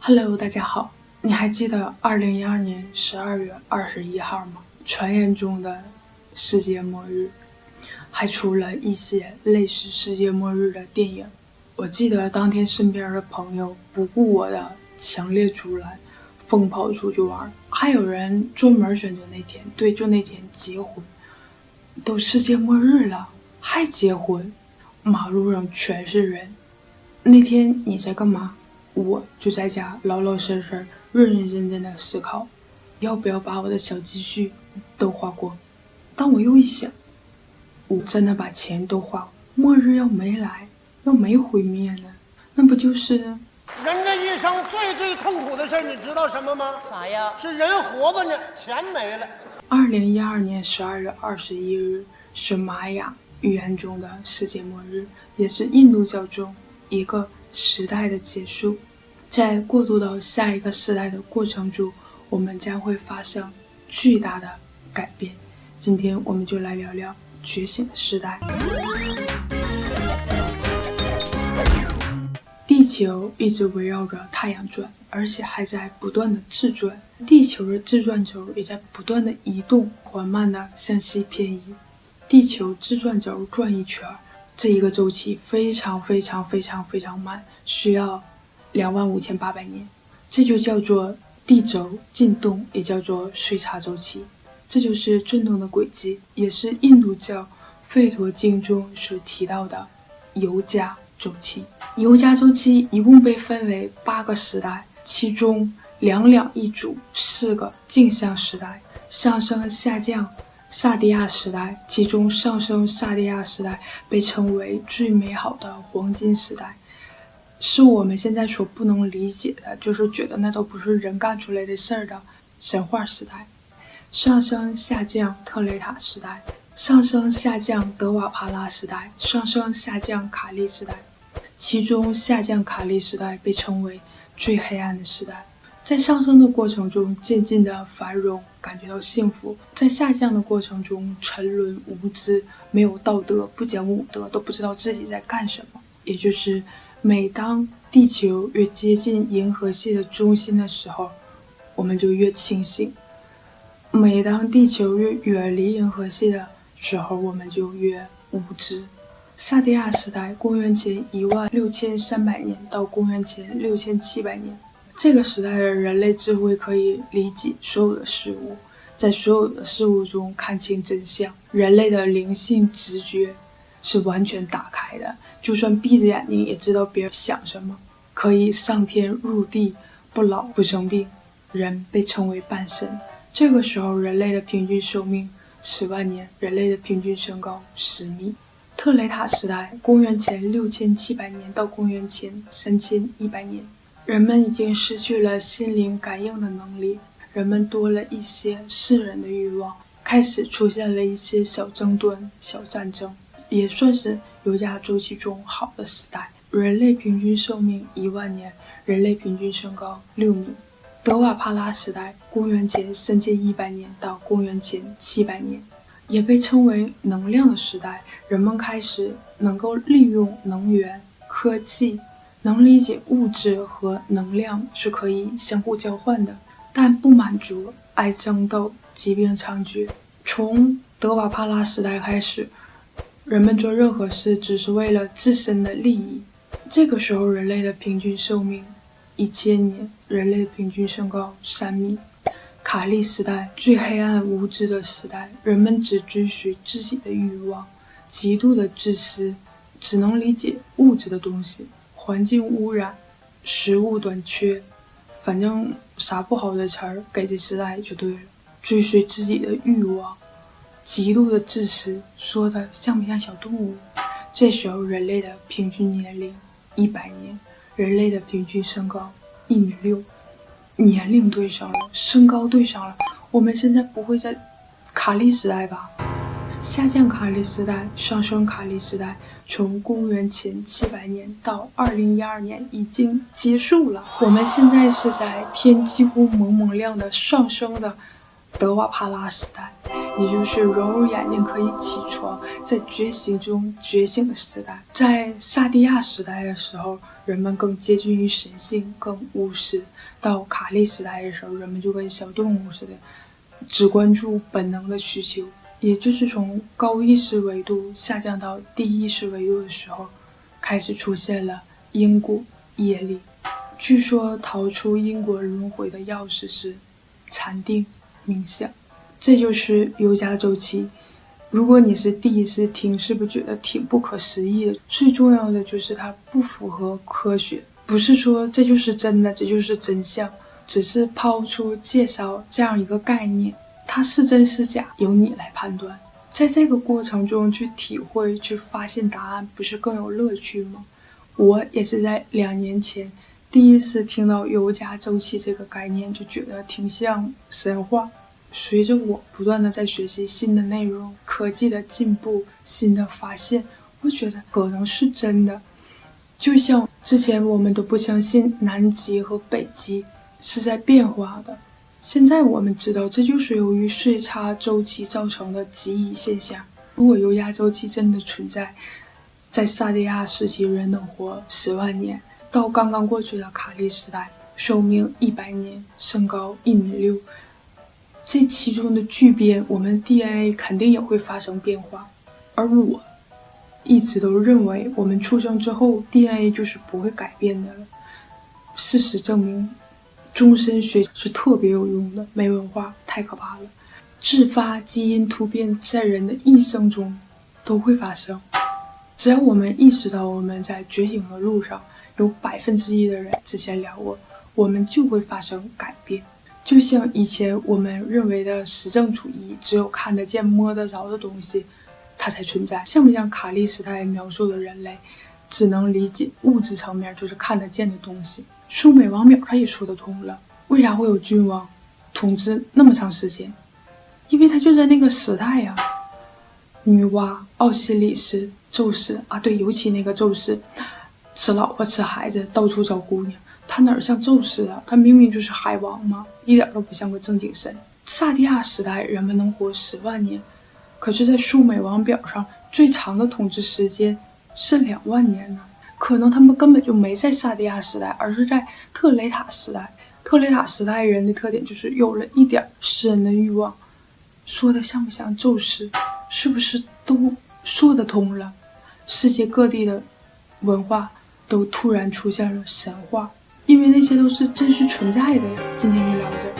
Hello， 大家好，你还记得2012年12月21号吗？传言中的世界末日，还出了一些类似世界末日的电影。我记得当天身边的朋友不顾我的强烈阻拦，疯跑出去玩，还有人专门选择那天，对，就那天结婚。都世界末日了，还结婚？马路上全是人。那天你在干嘛？我就在家老老实实、认认真真的思考，要不要把我的小积蓄都花光。但我又一想，我真的把钱都花，末日要没来，要没毁灭呢，那不就是人这一生最痛苦的事你知道什么吗？啥呀？是人活着呢，钱没了。2012年12月21日是玛雅预言中的世界末日，也是印度教中一个时代的结束。在过渡到下一个时代的过程中，我们将会发生巨大的改变。今天我们就来聊聊觉醒的时代。地球一直围绕着太阳转，而且还在不断的自转，地球的自转轴也在不断的移动，缓慢的向西偏移。地球自转轴转一圈，这一个周期非常慢，需要25800年，这就叫做地轴进动，也叫做岁差周期。这就是转动的轨迹，也是印度教吠陀经中所提到的尤加周期。尤加周期一共被分为8个时代，其中两两一组，4个镜像时代，上升下降萨迪亚时代，其中上升萨迪亚时代被称为最美好的黄金时代，是我们现在所不能理解的，就是觉得那都不是人干出来的事儿的神话时代。上升下降特雷塔时代，上升下降德瓦帕拉时代，上升下降卡利时代，其中下降卡利时代被称为最黑暗的时代。在上升的过程中渐进的繁荣，感觉到幸福；在下降的过程中沉沦无知，没有道德，不讲武德，都不知道自己在干什么。也就是每当地球越接近银河系的中心的时候，我们就越清醒；每当地球越远离银河系的时候，我们就越无知。萨迪亚时代，公元前16300年到公元前6700年，这个时代的人类智慧可以理解所有的事物，在所有的事物中看清真相，人类的灵性直觉是完全打开的，就算闭着眼睛也知道别人想什么，可以上天入地，不老不生病，人被称为半神。这个时候人类的平均寿命10万年，人类的平均身高10米。特雷塔时代，公元前6700年到公元前3100年，人们已经失去了心灵感应的能力，人们多了一些世人的欲望，开始出现了一些小争端、小战争，也算是尤加周期中好的时代。人类平均寿命1万年，人类平均身高6米。德瓦帕拉时代，公元前3100年到公元前700年，也被称为能量的时代，人们开始能够利用能源、科技，能理解物质和能量是可以相互交换的，但不满足，爱争斗，疾病猖獗。从德瓦帕拉时代开始，人们做任何事只是为了自身的利益。这个时候人类的平均寿命1000年，人类平均身高3米。卡利时代，最黑暗无知的时代，人们只追随自己的欲望，极度的自私，只能理解物质的东西，环境污染，食物短缺，反正啥不好的词儿给这时代就对了。追随自己的欲望，极度的自私，说的像不像小动物？这时候人类的平均年龄100年，人类的平均身高1.6米。年龄对上了，身高对上了，我们现在不会在卡利时代吧？下降卡利时代，上升卡利时代，从公元前700年到2012年已经结束了。我们现在是在天几乎蒙蒙亮的上升的德瓦帕拉时代，也就是揉揉眼睛可以起床，在觉醒中觉醒的时代。在萨蒂亚时代的时候，人们更接近于神性，更务实；到卡利时代的时候，人们就跟小动物似的，只关注本能的需求。也就是从高意识维度下降到低意识维度的时候，开始出现了因果业力。据说逃出因果轮回的钥匙是禅定冥想，这就是瑜伽周期。如果你是第一次听，是不是觉得挺不可思议的？最重要的就是它不符合科学，不是说这就是真的，这就是真相，只是抛出介绍这样一个概念，它是真是假由你来判断。在这个过程中去体会，去发现答案，不是更有乐趣吗？我也是在2年前第一次听到瑜伽周期这个概念，就觉得挺像神话。随着我不断的在学习新的内容，科技的进步，新的发现，我觉得可能是真的。就像之前我们都不相信南极和北极是在变化的，现在我们知道这就是由于岁差周期造成的极移现象。如果瑜伽周期真的存在，在萨蒂亚时期人能活10万年，到刚刚过去的卡利时代寿命100年，身高1.6米，这其中的巨变，我们 DNA 肯定也会发生变化。而我一直都认为我们出生之后 DNA 就是不会改变的了。事实证明终身学是特别有用的，没文化太可怕了。自发基因突变在人的一生中都会发生，只要我们意识到我们在觉醒的路上，有1%的人之前聊过，我们就会发生改变。就像以前我们认为的实证主义，只有看得见摸得着的东西它才存在。像不像卡利时代描述的人类只能理解物质层面，就是看得见的东西？苏美王淼他也说得通了，为啥会有君王统治那么长时间？因为他就在那个时代呀。女娲、奥西里斯、宙斯啊，对，尤其那个宙斯吃老婆吃孩子，到处找姑娘，他哪像宙斯啊？他明明就是海王嘛，一点都不像个正经神。萨蒂亚时代人们能活10万年，可是在苏美王表上最长的统治时间是2万年呢。可能他们根本就没在萨蒂亚时代，而是在特雷塔时代。特雷塔时代人的特点就是有了一点私人的欲望。说的像不像宙斯？是不是都说得通了？世界各地的文化都突然出现了神话，因为那些都是真实存在的呀。今天就聊到这儿。